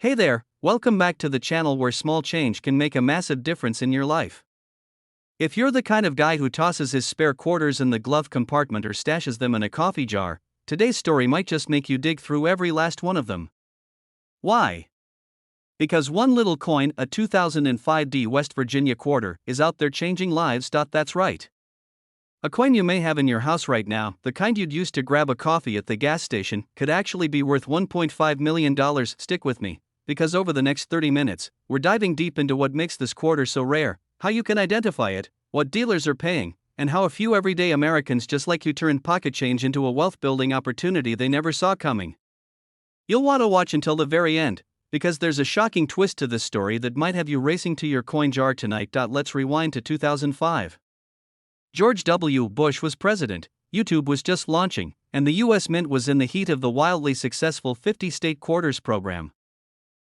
Hey there, welcome back to the channel where small change can make a massive difference in your life. If you're the kind of guy who tosses his spare quarters in the glove compartment or stashes them in a coffee jar, today's story might just make you dig through every last one of them. Why? Because one little coin, a 2005 West Virginia quarter, is out there changing lives. That's right. A coin you may have in your house right now, the kind you'd use to grab a coffee at the gas station, could actually be worth $1.5 million. Stick with me, because over the next 30 minutes, we're diving deep into what makes this quarter so rare, how you can identify it, what dealers are paying, and how a few everyday Americans just like you turn pocket change into a wealth-building opportunity they never saw coming. You'll want to watch until the very end, because there's a shocking twist to this story that might have you racing to your coin jar tonight. Let's rewind to 2005. George W. Bush was president, YouTube was just launching, and the U.S. Mint was in the heat of the wildly successful 50-state quarters program.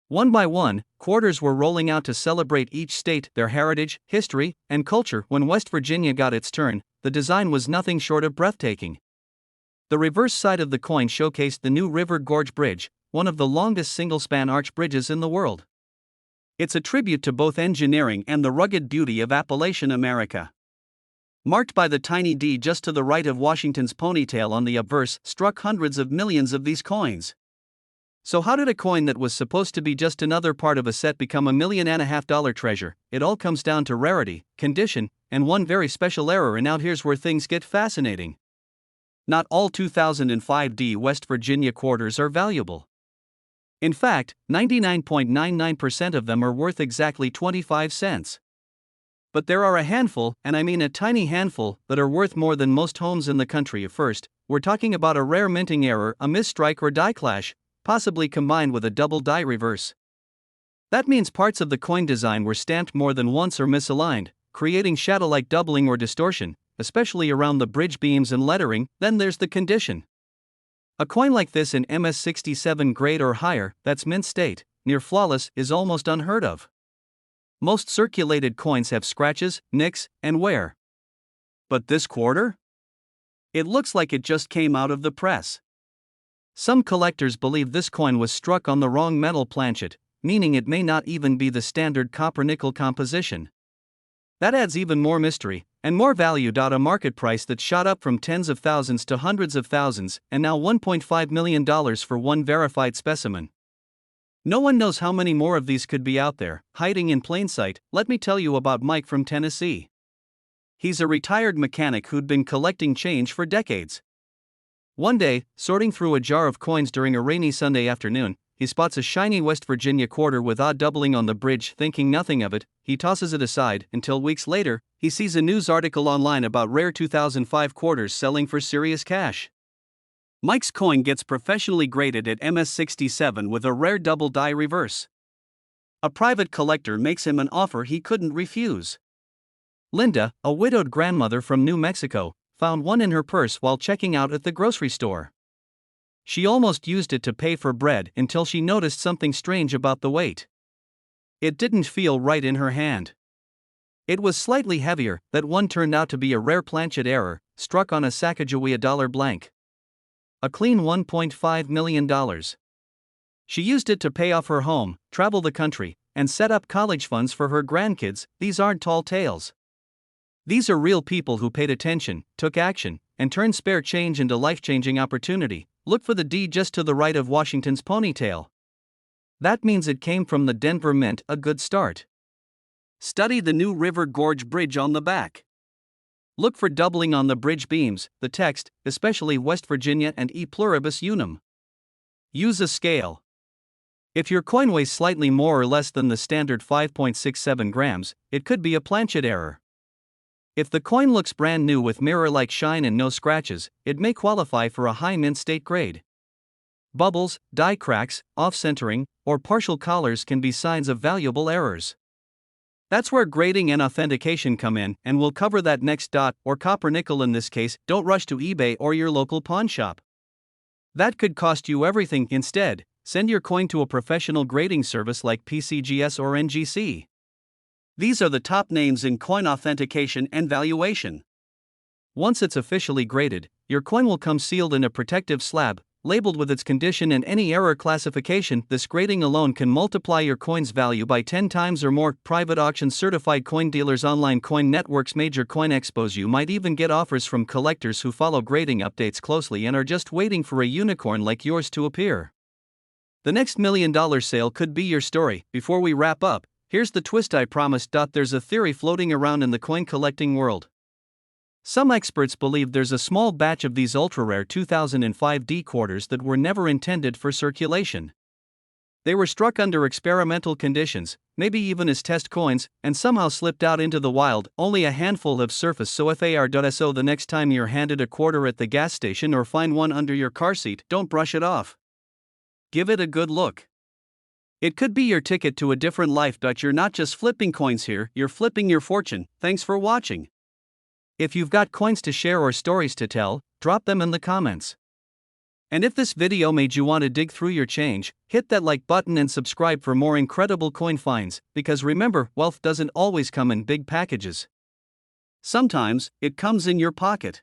One by one, quarters were rolling out to celebrate each state, their heritage, history, and culture. When West Virginia got its turn, the design was nothing short of breathtaking. The reverse side of the coin showcased the new River Gorge Bridge, one of the longest single-span arch bridges in the world. It's a tribute to both engineering and the rugged beauty of Appalachian America. Marked by the tiny D just to the right of Washington's ponytail on the obverse, struck hundreds of millions of these coins. So how did a coin that was supposed to be just another part of a set become $1.5 million treasure? It all comes down to rarity, condition, and one very special error. And now here's where things get fascinating. Not all 2005 West Virginia quarters are valuable. In fact, 99.99% of them are worth exactly 25 cents. But there are a handful, and I mean a tiny handful, that are worth more than most homes in the country. First, we're talking about a rare minting error, a misstrike or die clash, possibly combined with a double die reverse. That means parts of the coin design were stamped more than once or misaligned, creating shadow-like doubling or distortion, especially around the bridge beams and lettering. Then there's the condition. A coin like this in MS67 grade or higher, that's mint state, near flawless, is almost unheard of. Most circulated coins have scratches, nicks, and wear. But this quarter? It looks like it just came out of the press. Some collectors believe this coin was struck on the wrong metal planchet, meaning it may not even be the standard copper-nickel composition. That adds even more mystery and more value. A market price that shot up from tens of thousands to hundreds of thousands, and now $1.5 million for one verified specimen. No one knows how many more of these could be out there, hiding in plain sight. Let me tell you about Mike from Tennessee. He's a retired mechanic who'd been collecting change for decades. One day, sorting through a jar of coins during a rainy Sunday afternoon, he spots a shiny West Virginia quarter with odd doubling on the bridge. Thinking nothing of it, he tosses it aside, until weeks later, he sees a news article online about rare 2005 quarters selling for serious cash. Mike's coin gets professionally graded at MS67 with a rare double die reverse. A private collector makes him an offer he couldn't refuse. Linda, a widowed grandmother from New Mexico, found one in her purse while checking out at the grocery store. She almost used it to pay for bread until she noticed something strange about the weight. It didn't feel right in her hand. It was slightly heavier. That one turned out to be a rare planchet error, struck on a Sacagawea blank. A clean $1.5 million. She used it to pay off her home, travel the country, and set up college funds for her grandkids. These aren't tall tales. These are real people who paid attention, took action, and turned spare change into life-changing opportunity. Look for the D just to the right of Washington's ponytail. That means it came from the Denver Mint. A good start. Study the new River Gorge Bridge on the back. Look for doubling on the bridge beams, the text, especially West Virginia and E pluribus unum. Use a scale. If your coin weighs slightly more or less than the standard 5.67 grams, it could be a planchet error. If the coin looks brand new with mirror-like shine and no scratches, it may qualify for a high mint state grade. Bubbles, die cracks, off-centering, or partial collars can be signs of valuable errors. That's where grading and authentication come in, and we'll cover that next. Or copper-nickel in this case. Don't rush to eBay or your local pawn shop. That could cost you everything. Instead, send your coin to a professional grading service like PCGS or NGC. These are the top names in coin authentication and valuation. Once it's officially graded, your coin will come sealed in a protective slab, labeled with its condition and any error classification. This grading alone can multiply your coin's value by 10 times or more. Private auction certified coin dealers, online coin networks, major coin expos. You might even get offers from collectors who follow grading updates closely and are just waiting for a unicorn like yours to appear. The next $1 million sale could be your story. Before we wrap up, here's the twist I promised. There's a theory floating around in the coin collecting world. Some experts believe there's a small batch of these ultra-rare 2005 D quarters that were never intended for circulation. They were struck under experimental conditions, maybe even as test coins, and somehow slipped out into the wild. Only a handful have surfaced. So the next time you're handed a quarter at the gas station or find one under your car seat, don't brush it off. Give it a good look. It could be your ticket to a different life, but you're not just flipping coins here, you're flipping your fortune. Thanks for watching. If you've got coins to share or stories to tell, drop them in the comments. And if this video made you want to dig through your change, hit that like button and subscribe for more incredible coin finds, because remember, wealth doesn't always come in big packages. Sometimes, it comes in your pocket.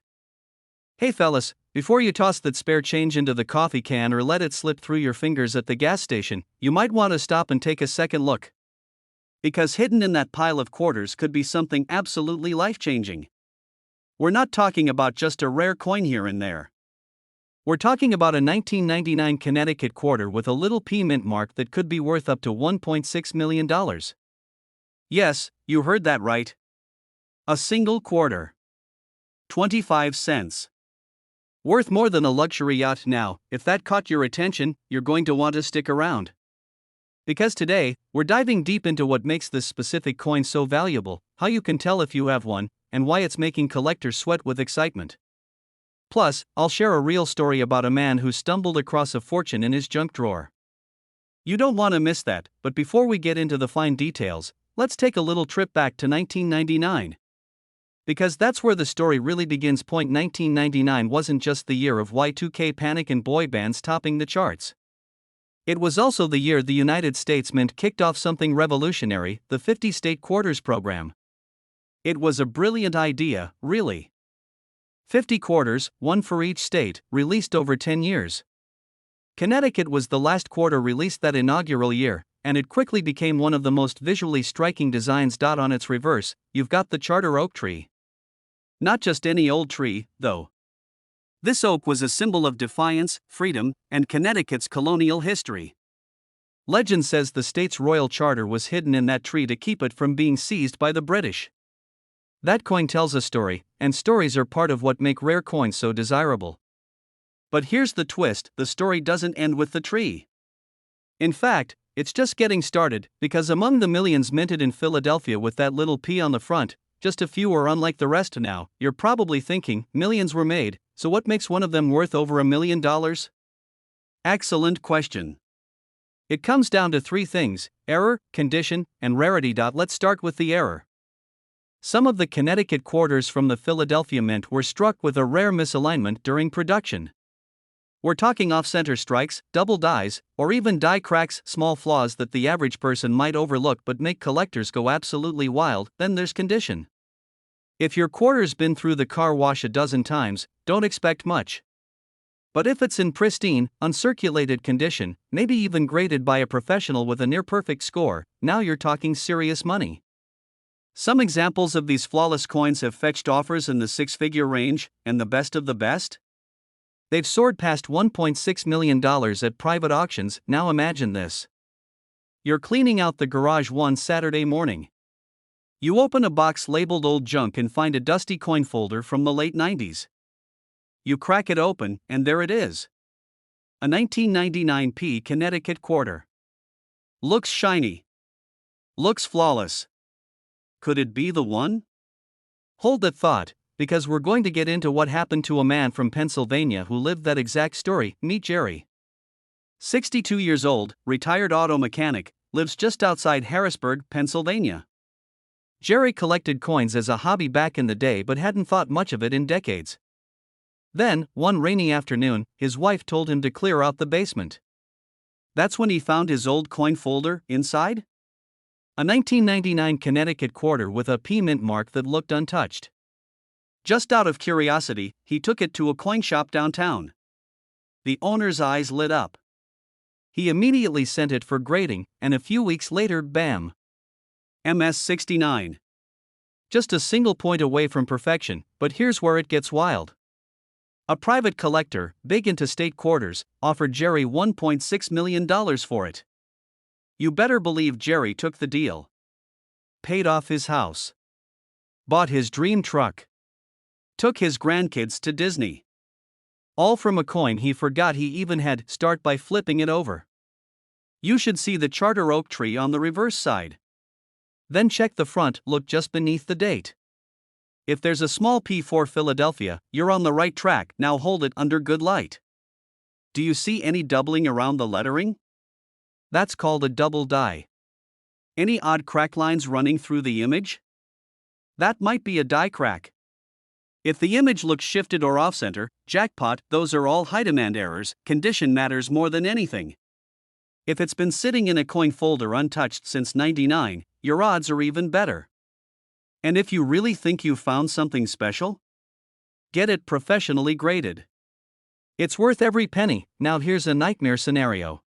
Hey fellas, before you toss that spare change into the coffee can or let it slip through your fingers at the gas station, you might want to stop and take a second look. Because hidden in that pile of quarters could be something absolutely life-changing. We're not talking about just a rare coin here and there. We're talking about a 1999 Connecticut quarter with a little P mint mark that could be worth up to $1.6 million. Yes, you heard that right. A single quarter. 25 cents. Worth more than a luxury yacht. Now, if that caught your attention, you're going to want to stick around. Because today, we're diving deep into what makes this specific coin so valuable, how you can tell if you have one, and why it's making collectors sweat with excitement. Plus, I'll share a real story about a man who stumbled across a fortune in his junk drawer. You don't want to miss that, but before we get into the fine details, let's take a little trip back to 1999. Because that's where the story really begins. 1999 wasn't just the year of Y2K panic and boy bands topping the charts. It was also the year the United States Mint kicked off something revolutionary, the 50-state quarters program. It was a brilliant idea, really. 50 quarters, one for each state, released over 10 years. Connecticut was the last quarter released that inaugural year, and it quickly became one of the most visually striking designs. On its reverse, you've got the Charter oak tree. Not just any old tree, though. This oak was a symbol of defiance, freedom, and Connecticut's colonial history. Legend says the state's royal charter was hidden in that tree to keep it from being seized by the British. That coin tells a story, and stories are part of what make rare coins so desirable. But here's the twist: the story doesn't end with the tree. In fact, it's just getting started, because among the millions minted in Philadelphia with that little P on the front, just a few are unlike the rest. Now, you're probably thinking, millions were made, so what makes one of them worth over $1 million? Excellent question. It comes down to three things: error, condition, and rarity. Let's start with the error. Some of the Connecticut quarters from the Philadelphia Mint were struck with a rare misalignment during production. We're talking off-center strikes, double dies, or even die cracks, small flaws that the average person might overlook but make collectors go absolutely wild. Then there's condition. If your quarter's been through the car wash a dozen times, don't expect much. But if it's in pristine, uncirculated condition, maybe even graded by a professional with a near-perfect score, now you're talking serious money. Some examples of these flawless coins have fetched offers in the six-figure range, and the best of the best? They've soared past $1.6 million at private auctions. Now imagine this. You're cleaning out the garage one Saturday morning. You open a box labeled old junk and find a dusty coin folder from the late 90s. You crack it open, and there it is. A 1999 P Connecticut quarter. Looks shiny. Looks flawless. Could it be the one? Hold that thought, because we're going to get into what happened to a man from Pennsylvania who lived that exact story. Meet Jerry. 62 years old, retired auto mechanic, lives just outside Harrisburg, Pennsylvania. Jerry collected coins as a hobby back in the day but hadn't thought much of it in decades. Then, one rainy afternoon, his wife told him to clear out the basement. That's when he found his old coin folder inside? A 1999 Connecticut quarter with a P mint mark that looked untouched. Just out of curiosity, he took it to a coin shop downtown. The owner's eyes lit up. He immediately sent it for grading, and a few weeks later, bam! MS-69. Just a single point away from perfection, but here's where it gets wild. A private collector, big into state quarters, offered Jerry $1.6 million for it. You better believe Jerry took the deal. Paid off his house. Bought his dream truck. Took his grandkids to Disney. All from a coin he forgot he even had. Start by flipping it over. You should see the charter oak tree on the reverse side. Then check the front, look just beneath the date. If there's a small P for Philadelphia, you're on the right track. Now hold it under good light. Do you see any doubling around the lettering? That's called a double die. Any odd crack lines running through the image? That might be a die crack. If the image looks shifted or off-center, jackpot, those are all high demand errors. Condition matters more than anything. If it's been sitting in a coin folder untouched since '99, your odds are even better. And if you really think you found something special, get it professionally graded. It's worth every penny. Now here's a nightmare scenario.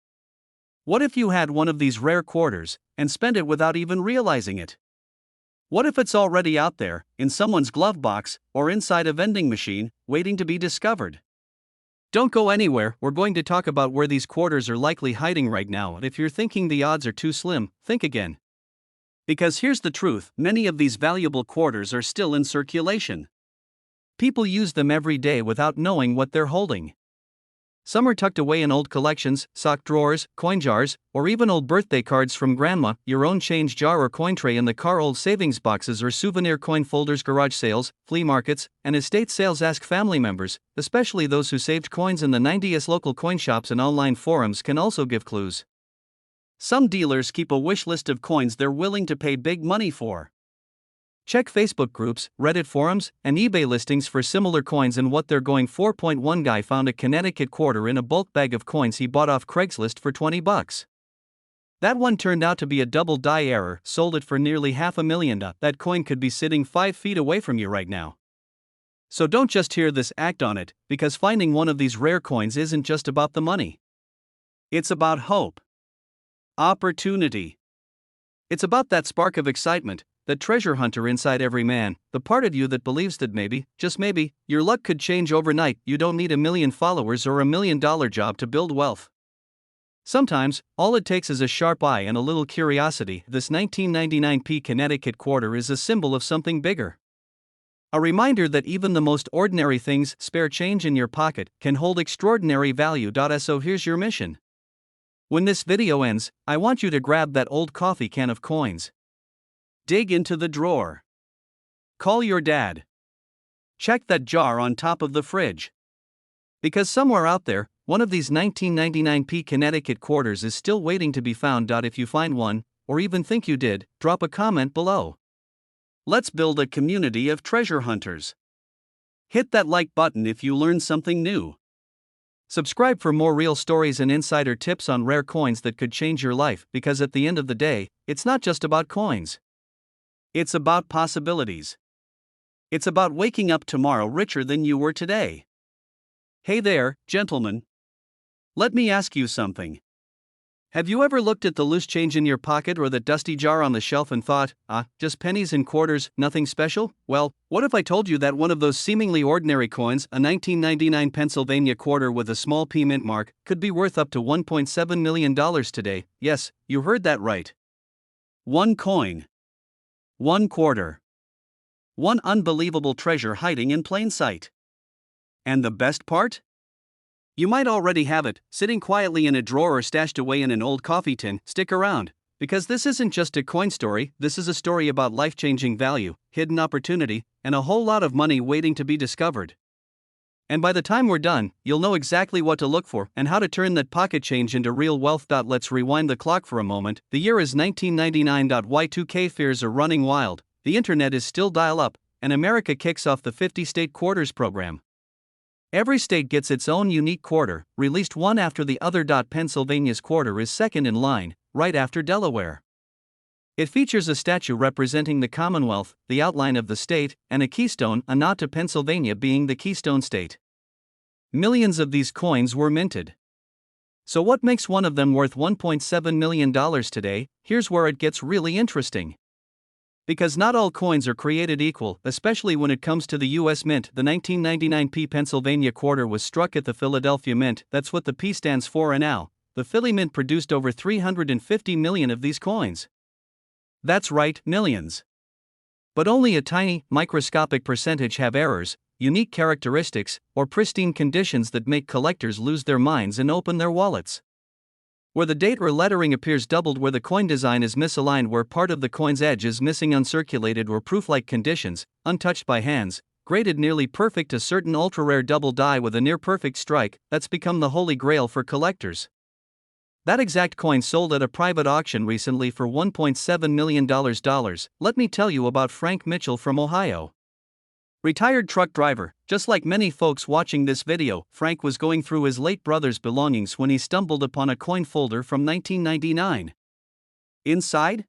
What if you had one of these rare quarters and spent it without even realizing it? What if it's already out there, in someone's glove box, or inside a vending machine, waiting to be discovered? Don't go anywhere, we're going to talk about where these quarters are likely hiding right now, and if you're thinking the odds are too slim, think again. Because here's the truth, many of these valuable quarters are still in circulation. People use them every day without knowing what they're holding. Some are tucked away in old collections, sock drawers, coin jars, or even old birthday cards from grandma, your own change jar or coin tray in the car, old savings boxes or souvenir coin folders, garage sales, flea markets, and estate sales. Ask family members, especially those who saved coins in the 90s. Local coin shops and online forums can also give clues. Some dealers keep a wish list of coins they're willing to pay big money for. Check Facebook groups, Reddit forums, and eBay listings for similar coins and what they're going for. One guy found a Connecticut quarter in a bulk bag of coins he bought off Craigslist for $20. That one turned out to be a double die error, sold it for nearly $500,000. That coin could be sitting 5 feet away from you right now. So don't just hear this, act on it, because finding one of these rare coins isn't just about the money. It's about hope. Opportunity. It's about that spark of excitement, that treasure hunter inside every man, the part of you that believes that maybe, just maybe, your luck could change overnight. You don't need 1 million followers or $1 million job to build wealth. Sometimes, all it takes is a sharp eye and a little curiosity. This 1999 P Connecticut quarter is a symbol of something bigger. A reminder that even the most ordinary things, spare change in your pocket, can hold extraordinary value. So here's your mission. When this video ends, I want you to grab that old coffee can of coins. Dig into the drawer. Call your dad. Check that jar on top of the fridge. Because somewhere out there, one of these 1999 P Connecticut quarters is still waiting to be found. If you find one, or even think you did, drop a comment below. Let's build a community of treasure hunters. Hit that like button if you learned something new. Subscribe for more real stories and insider tips on rare coins that could change your life, because at the end of the day, it's not just about coins. It's about possibilities. It's about waking up tomorrow richer than you were today. Hey there, gentlemen. Let me ask you something. Have you ever looked at the loose change in your pocket or the dusty jar on the shelf and thought, just pennies and quarters, nothing special? Well, what if I told you that one of those seemingly ordinary coins, a 1999 Pennsylvania quarter with a small P mint mark, could be worth up to $1.7 million today? Yes, you heard that right. One coin. One quarter. One unbelievable treasure hiding in plain sight. And the best part? You might already have it, sitting quietly in a drawer or stashed away in an old coffee tin. Stick around, because this isn't just a coin story, this is a story about life-changing value, hidden opportunity, and a whole lot of money waiting to be discovered. And by the time we're done, you'll know exactly what to look for and how to turn that pocket change into real wealth. Let's rewind the clock for a moment. The year is 1999. Y2K fears are running wild, the internet is still dial-up, and America kicks off the 50-state quarters program. Every state gets its own unique quarter, released one after the other. Pennsylvania's quarter is second in line, right after Delaware. It features a statue representing the Commonwealth, the outline of the state, and a keystone, a nod to Pennsylvania being the Keystone State. Millions of these coins were minted. So what makes one of them worth $1.7 million today? Here's where it gets really interesting. Because not all coins are created equal, especially when it comes to the US Mint. The 1999 Pennsylvania quarter was struck at the Philadelphia Mint, that's what the P stands for, and now, the Philly Mint produced over 350 million of these coins. That's right, millions. But only a tiny, microscopic percentage have errors, unique characteristics, or pristine conditions that make collectors lose their minds and open their wallets. Where the date or lettering appears doubled, where the coin design is misaligned, where part of the coin's edge is missing, uncirculated or proof-like conditions, untouched by hands, graded nearly perfect, a certain ultra-rare double die with a near-perfect strike, that's become the holy grail for collectors. That exact coin sold at a private auction recently for $1.7 million. Let me tell you about Frank Mitchell from Ohio. Retired truck driver. Just like many folks watching this video, Frank was going through his late brother's belongings when he stumbled upon a coin folder from 1999. Inside?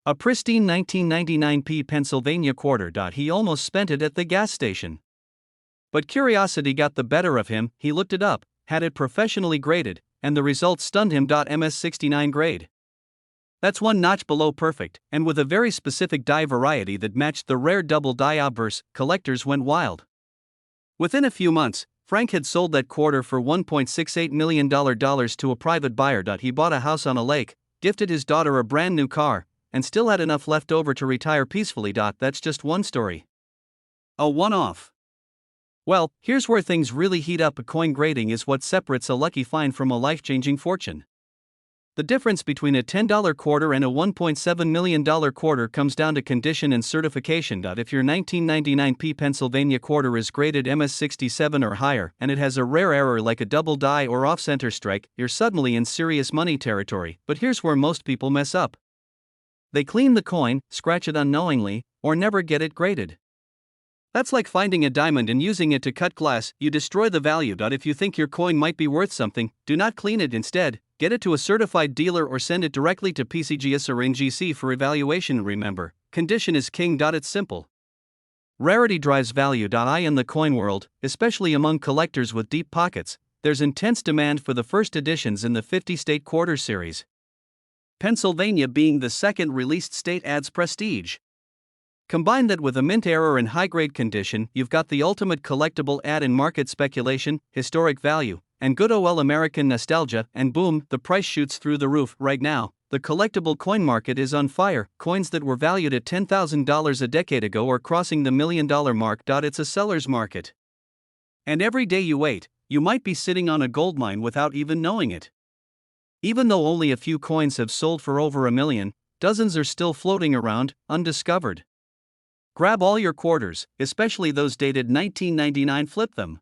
A pristine 1999 Pennsylvania quarter. He almost spent it at the gas station. But curiosity got the better of him. He looked it up, had it professionally graded, and the results stunned him. MS69 grade. That's one notch below perfect, and with a very specific die variety that matched the rare double die obverse. Collectors went wild. Within a few months, Frank had sold that quarter for $1.68 million to a private buyer. He bought a house on a lake, gifted his daughter a brand new car, and still had enough left over to retire peacefully. That's just one story. A one-off. Well, here's where things really heat up. A coin grading is what separates a lucky find from a life-changing fortune. The difference between a $10 quarter and a $1.7 million quarter comes down to condition and certification. If your 1999 Pennsylvania quarter is graded MS67 or higher, and it has a rare error like a double die or off-center strike, you're suddenly in serious money territory. But here's where most people mess up. They clean the coin, scratch it unknowingly, or never get it graded. That's like finding a diamond and using it to cut glass. You destroy the value. If you think your coin might be worth something, do not clean it. Instead, get it to a certified dealer or send it directly to PCGS or NGC for evaluation. Remember, condition is king. It's simple. Rarity drives value. In the coin world, especially among collectors with deep pockets, there's intense demand for the first editions in the 50-state quarter series. Pennsylvania being the second released state adds prestige. Combine that with a mint error and high-grade condition, you've got the ultimate collectible add in market speculation, historic value, and good old American nostalgia, and boom, the price shoots through the roof. Right now, the collectible coin market is on fire. Coins that were valued at $10,000 a decade ago are crossing the $1 million mark. It's a seller's market. And every day you wait, you might be sitting on a goldmine without even knowing it. Even though only a few coins have sold for over $1 million, dozens are still floating around, undiscovered. Grab all your quarters, especially those dated 1999, flip them.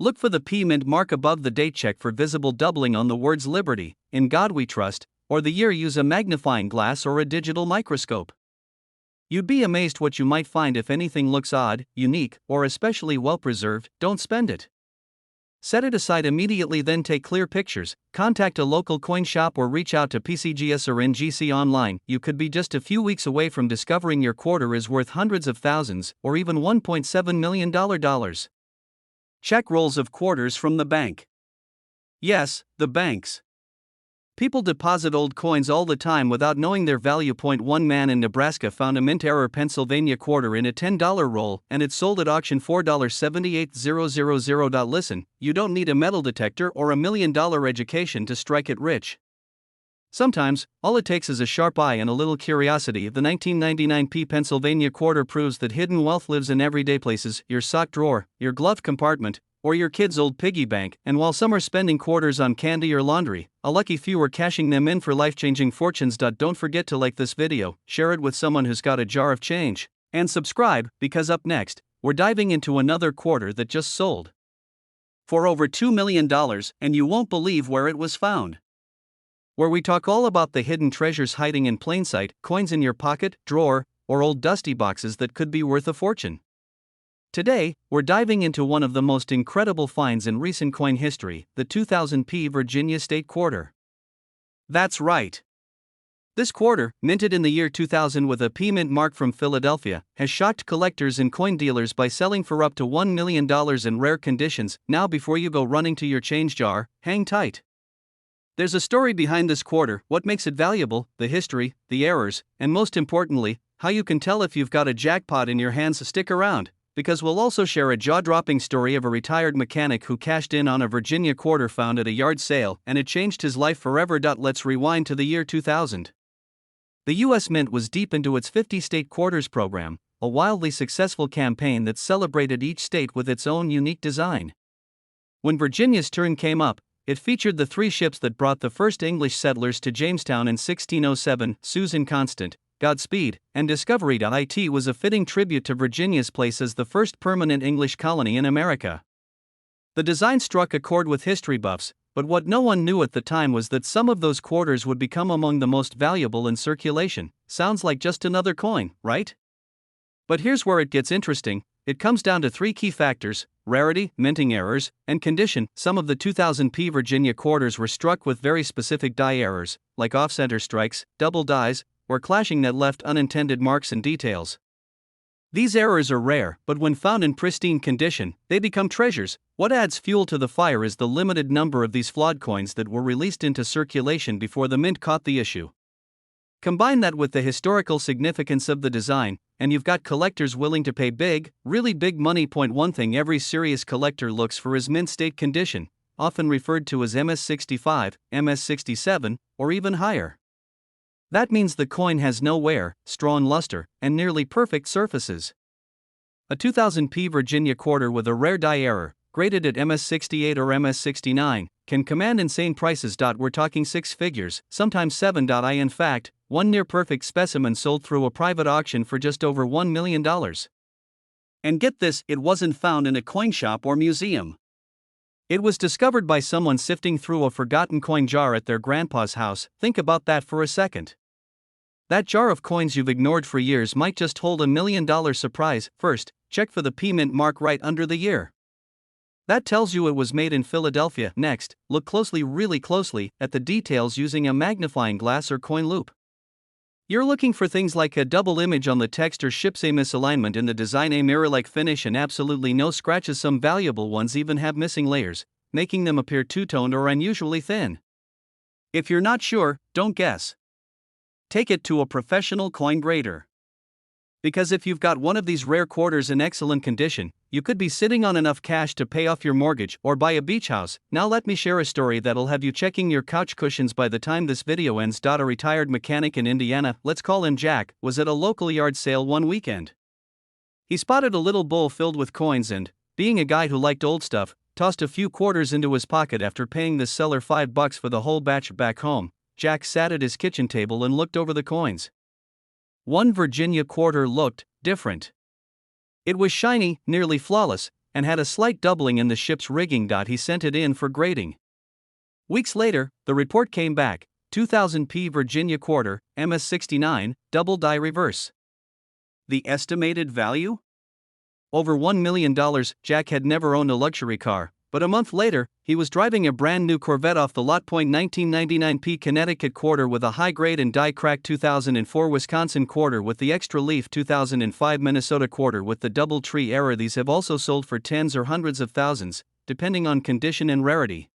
Look for the P mint mark above the date, check for visible doubling on the words Liberty, In God We Trust, or the year. Use a magnifying glass or a digital microscope. You'd be amazed what you might find. If anything looks odd, unique, or especially well preserved, don't spend it. Set it aside immediately, then take clear pictures, contact a local coin shop or reach out to PCGS or NGC online. You could be just a few weeks away from discovering your quarter is worth hundreds of thousands, or even $1.7 million. Check rolls of quarters from the bank. Yes, the banks. People deposit old coins all the time without knowing their value. One man in Nebraska found a mint error Pennsylvania quarter in a $10 roll, and it sold at auction $4.78000. Listen, you don't need a metal detector or $1 million education to strike it rich. Sometimes, all it takes is a sharp eye and a little curiosity. The 1999 Pennsylvania quarter proves that hidden wealth lives in everyday places: your sock drawer, your glove compartment, or your kid's old piggy bank. And while some are spending quarters on candy or laundry, a lucky few are cashing them in for life-changing fortunes. Don't forget to like this video, share it with someone who's got a jar of change, and subscribe, because up next, we're diving into another quarter that just sold for over $2 million, and you won't believe where it was found. Where we talk all about the hidden treasures hiding in plain sight, coins in your pocket, drawer, or old dusty boxes that could be worth a fortune. Today, we're diving into one of the most incredible finds in recent coin history, the 2000 Virginia State Quarter. That's right. This quarter, minted in the year 2000 with a P mint mark from Philadelphia, has shocked collectors and coin dealers by selling for up to $1 million in rare conditions. Now, before you go running to your change jar, hang tight. There's a story behind this quarter, what makes it valuable, the history, the errors, and most importantly, how you can tell if you've got a jackpot in your hands. Stick around, because we'll also share a jaw-dropping story of a retired mechanic who cashed in on a Virginia quarter found at a yard sale, and it changed his life forever. Let's rewind to the year 2000. The U.S. Mint was deep into its 50-state quarters program, a wildly successful campaign that celebrated each state with its own unique design. When Virginia's turn came up, it featured the three ships that brought the first English settlers to Jamestown in 1607, Susan Constant, Godspeed, and Discovery. It was a fitting tribute to Virginia's place as the first permanent English colony in America. The design struck a chord with history buffs, but what no one knew at the time was that some of those quarters would become among the most valuable in circulation. Sounds like just another coin, right? But here's where it gets interesting. It comes down to three key factors: rarity, minting errors, and condition. Some of the 2000p Virginia quarters were struck with very specific die errors, like off-center strikes, double dies, or clashing that left unintended marks and details. These errors are rare, but when found in pristine condition, they become treasures. What adds fuel to the fire is the limited number of these flawed coins that were released into circulation before the mint caught the issue. Combine that with the historical significance of the design, and you've got collectors willing to pay big, really big money. One thing every serious collector looks for is mint state condition, often referred to as MS65, MS67, or even higher. That means the coin has no wear, strong luster, and nearly perfect surfaces. A 2000p Virginia quarter with a rare die error, graded at MS68 or MS69, can command insane prices. We're talking six figures, sometimes seven. In fact, one near-perfect specimen sold through a private auction for just over $1 million. And get this, it wasn't found in a coin shop or museum. It was discovered by someone sifting through a forgotten coin jar at their grandpa's house. Think about that for a second. That jar of coins you've ignored for years might just hold $1 million surprise. First, check for the P mint mark right under the year. That tells you it was made in Philadelphia. Next, look closely, really closely, at the details using a magnifying glass or coin loupe. You're looking for things like a double image on the text or ship's a misalignment in the design, a mirror-like finish, and absolutely no scratches. Some valuable ones even have missing layers, making them appear two-toned or unusually thin. If you're not sure, don't guess. Take it to a professional coin grader. Because if you've got one of these rare quarters in excellent condition, you could be sitting on enough cash to pay off your mortgage or buy a beach house. Now let me share a story that'll have you checking your couch cushions by the time this video ends. A retired mechanic in Indiana, let's call him Jack, was at a local yard sale one weekend. He spotted a little bowl filled with coins and, being a guy who liked old stuff, tossed a few quarters into his pocket. After paying the seller $5 for the whole batch back home, Jack sat at his kitchen table and looked over the coins. One Virginia quarter looked different. It was shiny, nearly flawless, and had a slight doubling in the ship's rigging. He sent it in for grading. Weeks later, the report came back: 2000p Virginia quarter, MS69, double die reverse. The estimated value? Over $1 million. Jack had never owned a luxury car, but a month later, he was driving a brand new Corvette off the lot. 1999p Connecticut quarter with a high grade and die crack, 2004 Wisconsin quarter with the extra leaf, 2005 Minnesota quarter with the double tree error. These have also sold for tens or hundreds of thousands, depending on condition and rarity.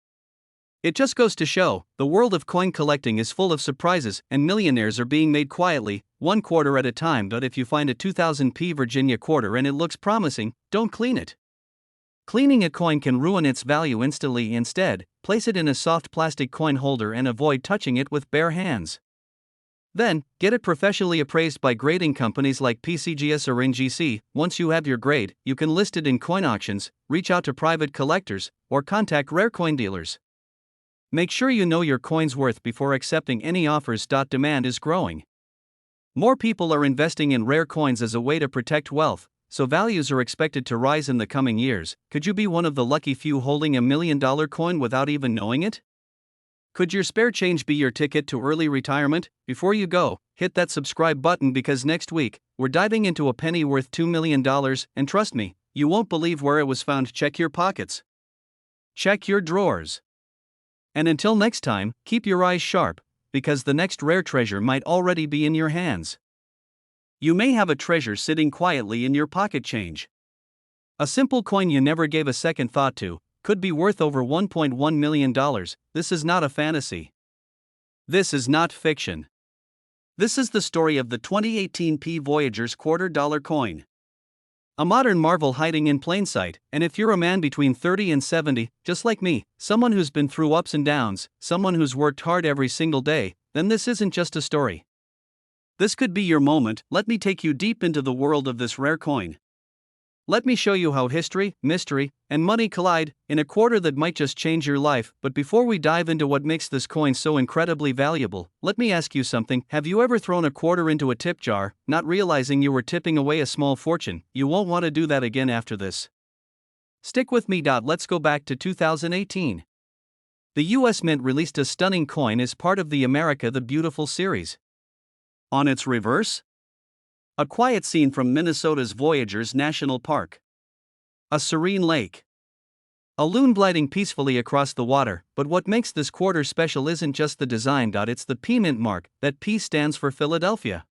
It just goes to show, the world of coin collecting is full of surprises, and millionaires are being made quietly, one quarter at a time. But if you find a 2000p Virginia quarter and it looks promising, don't clean it. Cleaning a coin can ruin its value instantly. Instead, place it in a soft plastic coin holder and avoid touching it with bare hands. Then, get it professionally appraised by grading companies like PCGS or NGC. Once you have your grade, you can list it in coin auctions, reach out to private collectors, or contact rare coin dealers. Make sure you know your coin's worth before accepting any offers. Demand is growing. More people are investing in rare coins as a way to protect wealth, so values are expected to rise in the coming years. Could you be one of the lucky few holding $1 million coin without even knowing it? Could your spare change be your ticket to early retirement? Before you go, hit that subscribe button, because next week, we're diving into a penny worth $2 million, and trust me, you won't believe where it was found. Check your pockets. Check your drawers. And until next time, keep your eyes sharp, because the next rare treasure might already be in your hands. You may have a treasure sitting quietly in your pocket change. A simple coin you never gave a second thought to could be worth over $1.1 million. This is not a fantasy. This is not fiction. This is the story of the 2018 Voyagers $quarter coin. A modern marvel hiding in plain sight, and if you're a man between 30 and 70, just like me, someone who's been through ups and downs, someone who's worked hard every single day, then this isn't just a story. This could be your moment. Let me take you deep into the world of this rare coin. Let me show you how history, mystery, and money collide in a quarter that might just change your life. But before we dive into what makes this coin so incredibly valuable, let me ask you something. Have you ever thrown a quarter into a tip jar, not realizing you were tipping away a small fortune? You won't want to do that again after this. Stick with me. Let's go back to 2018. The US Mint released a stunning coin as part of the America the Beautiful series. On its reverse, a quiet scene from Minnesota's Voyagers National Park. A serene lake. A loon gliding peacefully across the water. But what makes this quarter special isn't just the design. It's the P Mint mark. That P stands for Philadelphia.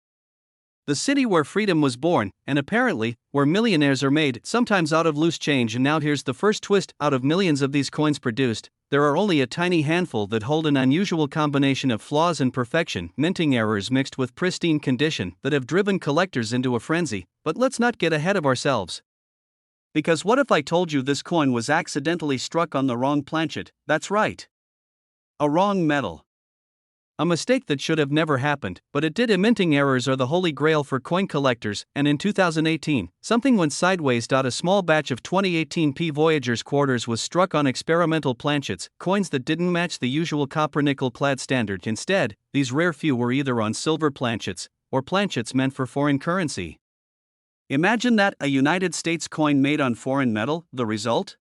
The city where freedom was born, and apparently, where millionaires are made, sometimes out of loose change. And now here's the first twist. Out of millions of these coins produced, there are only a tiny handful that hold an unusual combination of flaws and perfection, minting errors mixed with pristine condition, that have driven collectors into a frenzy. But let's not get ahead of ourselves. Because what if I told you this coin was accidentally struck on the wrong planchet? That's right. A wrong metal. A mistake that should have never happened, but it did. Minting errors are the holy grail for coin collectors, and in 2018, something went sideways. A small batch of 2018 Voyagers quarters was struck on experimental planchets, coins that didn't match the usual copper-nickel clad standard. Instead, these rare few were either on silver planchets, or planchets meant for foreign currency. Imagine that, a United States coin made on foreign metal. The result?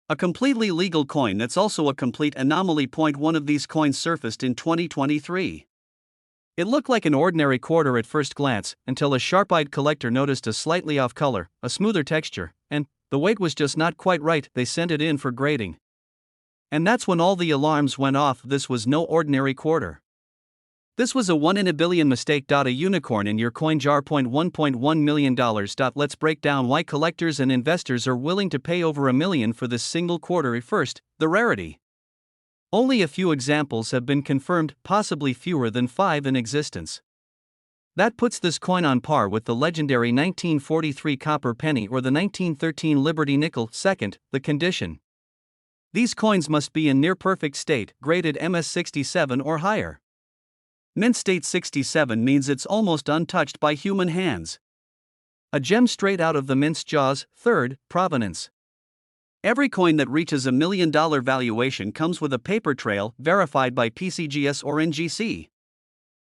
A completely legal coin that's also a complete anomaly. One of these coins surfaced in 2023. It looked like an ordinary quarter at first glance, until a sharp-eyed collector noticed a slightly off color, a smoother texture, and the weight was just not quite right. They sent it in for grading. And that's when all the alarms went off. This was no ordinary quarter. This was a 1 in a billion mistake. A unicorn in your coin jar. $1.1 million. Let's break down why collectors and investors are willing to pay over $1 million for this single quarter. First, the rarity. Only a few examples have been confirmed, possibly fewer than 5 in existence. That puts this coin on par with the legendary 1943 copper penny or the 1913 Liberty nickel. Second, the condition. These coins must be in near-perfect state, graded MS67 or higher. Mint state 67 means it's almost untouched by human hands. A gem straight out of the mint's jaws. Third, provenance. Every coin that reaches $1 million valuation comes with a paper trail verified by PCGS or NGC.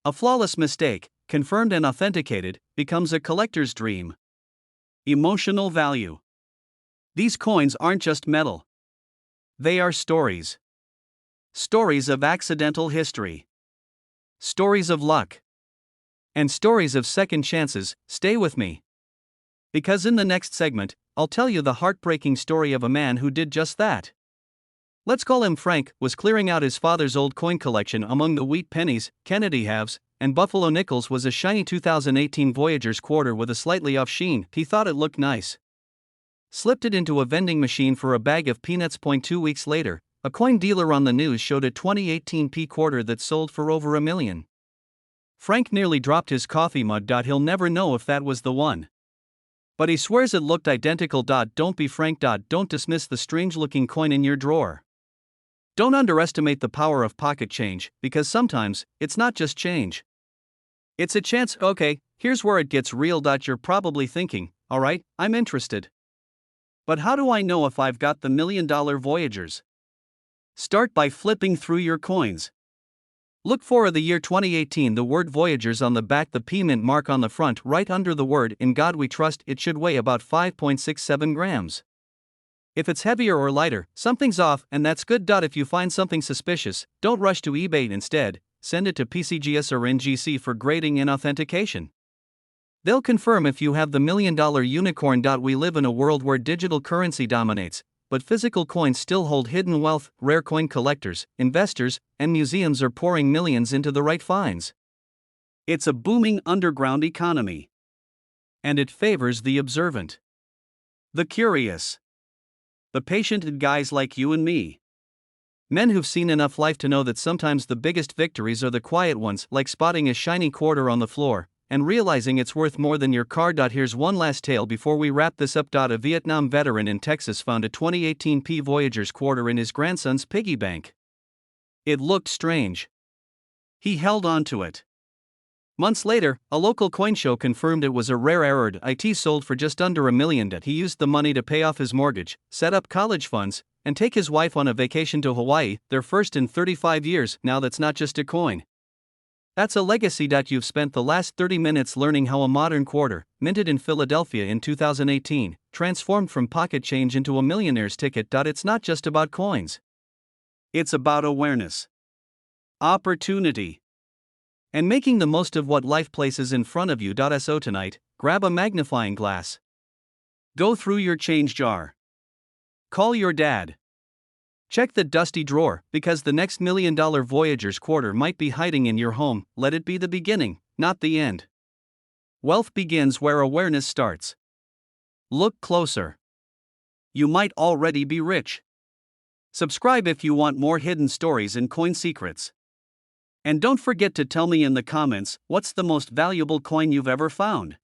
A flawless mistake, confirmed and authenticated, becomes a collector's dream. Emotional value. These coins aren't just metal. They are stories. Stories of accidental history. Stories of luck. And stories of second chances. Stay with me. Because in the next segment, I'll tell you the heartbreaking story of a man who did just that. Let's call him Frank. Was clearing out his father's old coin collection. Among the wheat pennies, Kennedy halves, and Buffalo nickels was a shiny 2018 Voyagers quarter with a slightly off sheen. He thought it looked nice. Slipped it into a vending machine for a bag of peanuts. 2 weeks later, a coin dealer on the news showed a 2018 quarter that sold for over $1 million. Frank nearly dropped his coffee mug. He'll never know if that was the one. But he swears it looked identical. Don't be Frank. Don't dismiss the strange-looking coin in your drawer. Don't underestimate the power of pocket change, because sometimes, it's not just change. It's a chance. Okay, here's where it gets real. You're probably thinking, alright, I'm interested. But how do I know if I've got the $1 million Voyagers? Start by flipping through your coins. Look for the year 2018, the word Voyagers on the back, the P Mint mark on the front, right under the word "In God We Trust." It should weigh about 5.67 grams. If it's heavier or lighter, something's off, and that's good. If you find something suspicious, don't rush to eBay. Instead, send it to PCGS or NGC for grading and authentication. They'll confirm if you have the $1 million unicorn. We live in a world where digital currency dominates, but physical coins still hold hidden wealth. Rare coin collectors, investors, and museums are pouring millions into the right finds. It's a booming underground economy. And it favors the observant, the curious, the patient guys like you and me. Men who've seen enough life to know that sometimes the biggest victories are the quiet ones, like spotting a shiny quarter on the floor and realizing it's worth more than your car. Here's one last tale before we wrap this up. A Vietnam veteran in Texas found a 2018 Voyagers quarter in his grandson's piggy bank. It looked strange. He held on to it. Months later, a local coin show confirmed it was a rarest. It sold for just under $1 million. He used the money to pay off his mortgage, set up college funds, and take his wife on a vacation to Hawaii, their first in 35 years. Now that's not just a coin. That's a legacy. You've spent the last 30 minutes learning how a modern quarter, minted in Philadelphia in 2018, transformed from pocket change into a millionaire's ticket. It's not just about coins. It's about awareness, opportunity, and making the most of what life places in front of you. So tonight, grab a magnifying glass. Go through your change jar. Call your dad. Check the dusty drawer, because the next $1 million Voyagers quarter might be hiding in your home. Let it be the beginning, not the end. Wealth begins where awareness starts. Look closer. You might already be rich. Subscribe if you want more hidden stories and coin secrets. And don't forget to tell me in the comments, what's the most valuable coin you've ever found?